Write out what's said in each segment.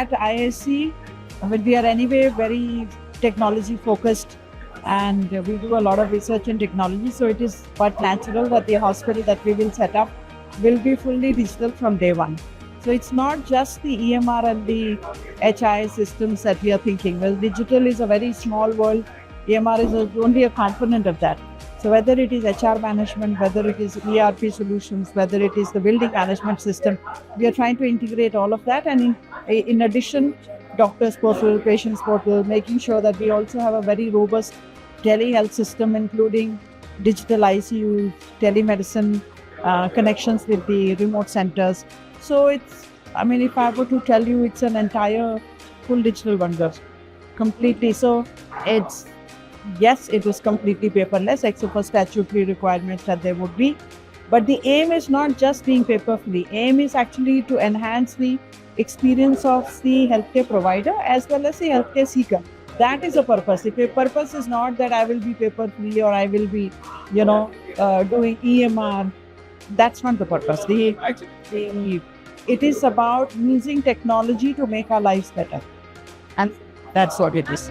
at ISC, we are anyway very technology focused, and we do a lot of research in technology. So it is quite natural that the hospital that we will set up will be fully digital from day one. So it's not just the EMR and the HI systems that we are thinking. Well, digital is a very small world. EMR is only a component of that. So whether it is HR management, whether it is ERP solutions, whether it is the building management system, we are trying to integrate all of that. And in addition, doctors portal, patients portal, making sure that we also have a very robust telehealth system, including digital ICU, telemedicine, connections with the remote centers. So it's, if I were to tell you, it's an entire full digital wonder, completely. So it's, yes, it is completely paperless, except for statutory requirements that there would be. But the aim is not just being paper-free. Aim is actually to enhance the experience of the healthcare provider as well as the healthcare seeker. That is the purpose. The purpose is not that I will be paper-free or I will be, doing EMR. That's not the purpose. It is about using technology to make our lives better. And that's what it is.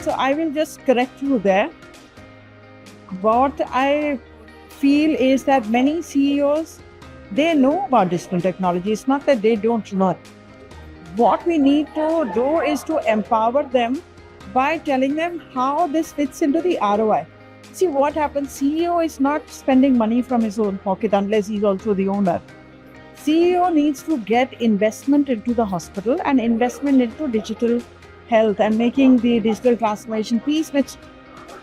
So I will just correct you there. What I feel is that many CEOs, they know about digital technology. It's not that they don't know. What we need to do is to empower them by telling them how this fits into the ROI. See what happens, CEO is not spending money from his own pocket unless he's also the owner. CEO needs to get investment into the hospital and investment into digital health and making the digital transformation piece, which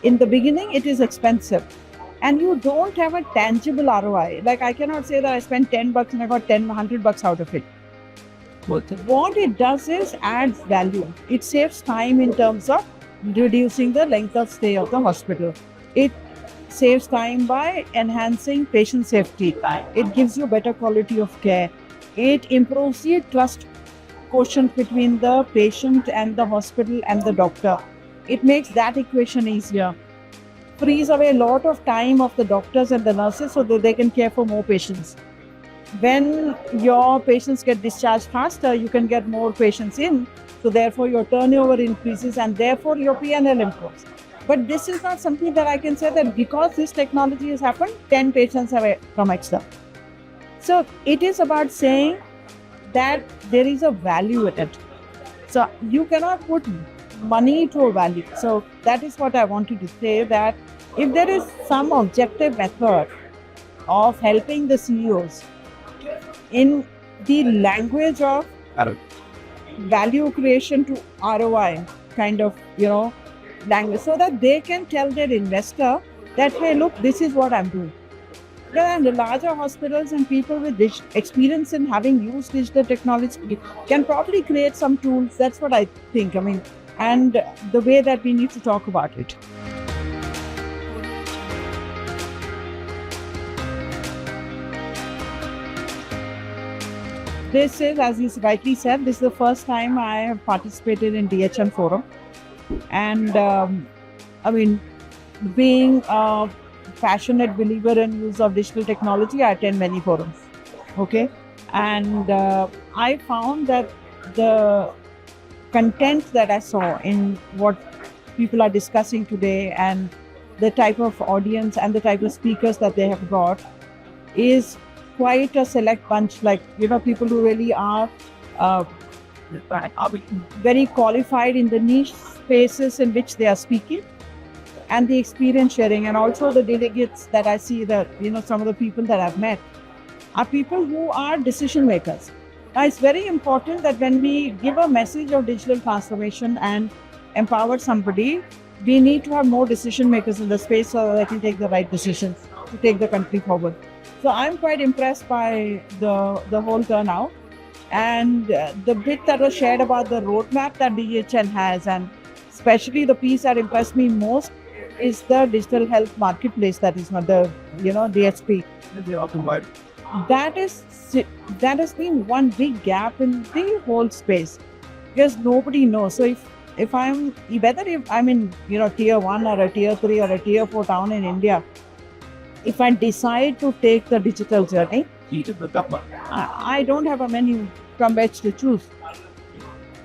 in the beginning it is expensive. And you don't have a tangible ROI. Like I cannot say that I spent $10 and I got $100 out of it. What it does is adds value. It saves time in terms of reducing the length of stay of the hospital. It saves time by enhancing patient safety. It gives you better quality of care. It improves the trust quotient between the patient and the hospital and the doctor. It makes that equation easier. Frees away a lot of time of the doctors and the nurses so that they can care for more patients. When your patients get discharged faster, you can get more patients in. So therefore your turnover increases and therefore your P&L improves. But this is not something that I can say that because this technology has happened, 10 patients have come extra. So it is about saying that there is a value in it. So you cannot put money to a value. So that is what I wanted to say, that if there is some objective method of helping the CEOs in the language of value creation to ROI kind of, language, so that they can tell their investor that, hey, look, this is what I'm doing. And the larger hospitals and people with experience in having used digital technology can probably create some tools. That's what I think. And the way that we need to talk about it. This is, as you rightly said, this is the first time I have participated in DHM Forum. And being a passionate believer in use of digital technology, I attend many forums. Okay. And I found that the content that I saw in what people are discussing today and the type of audience and the type of speakers that they have got is quite a select bunch, people who really are very qualified in the niche spaces in which they are speaking, and the experience sharing. And also the delegates that I see, that some of the people that I've met are people who are decision makers. Now it's very important that when we give a message of digital transformation and empower somebody, we need to have more decision makers in the space so that they can take the right decisions to take the country forward. So I'm quite impressed by the whole turnout, and the bit that was shared about the roadmap that DHN has, and especially the piece that impressed me most is the digital health marketplace, that is not the DHP. That has been one big gap in the whole space because nobody knows. So if I'm in tier 1 or a tier 3 or a tier 4 town in India, if I decide to take the digital journey, I don't have a menu from which to choose,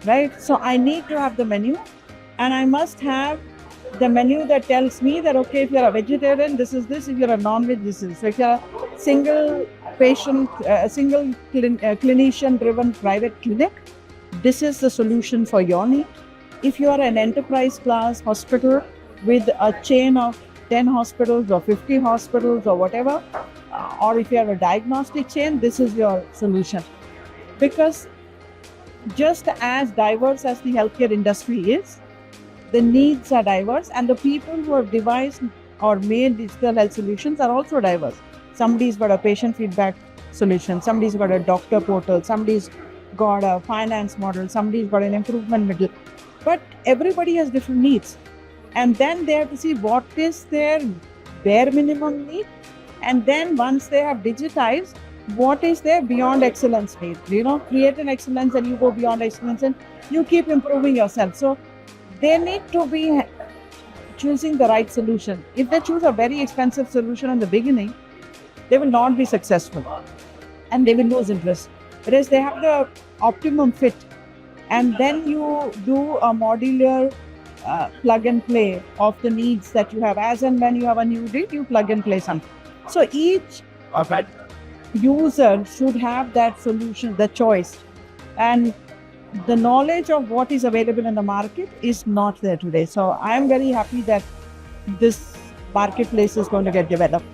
right? So I need to have the menu, and I must have the menu that tells me that, okay, if you're a vegetarian, this is this. If you're a non-veg, this is. So if you're a single patient, clinician-driven private clinic, this is the solution for your need. If you are an enterprise class hospital with a chain of 10 hospitals or 50 hospitals or whatever, or if you have a diagnostic chain, this is your solution. Because just as diverse as the healthcare industry is, the needs are diverse, and the people who have devised or made digital health solutions are also diverse. Somebody's got a patient feedback solution, somebody's got a doctor portal, somebody's got a finance model, somebody's got an improvement middle. But everybody has different needs. And then they have to see what is their bare minimum need. And then once they have digitized, what is their beyond excellence need? Create an excellence and you go beyond excellence and you keep improving yourself. So they need to be choosing the right solution. If they choose a very expensive solution in the beginning, they will not be successful and they will lose interest. Whereas they have the optimum fit, and then you do a modular plug and play of the needs that you have. As and when you have a new need, you plug and play something. So each user should have that solution, the choice. And the knowledge of what is available in the market is not there today. So I am very happy that this marketplace is going to get developed.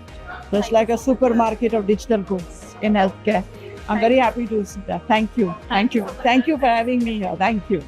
Just like a supermarket of digital goods in healthcare. I'm very happy to see that. Thank you. Thank you. Thank you for having me here. Thank you.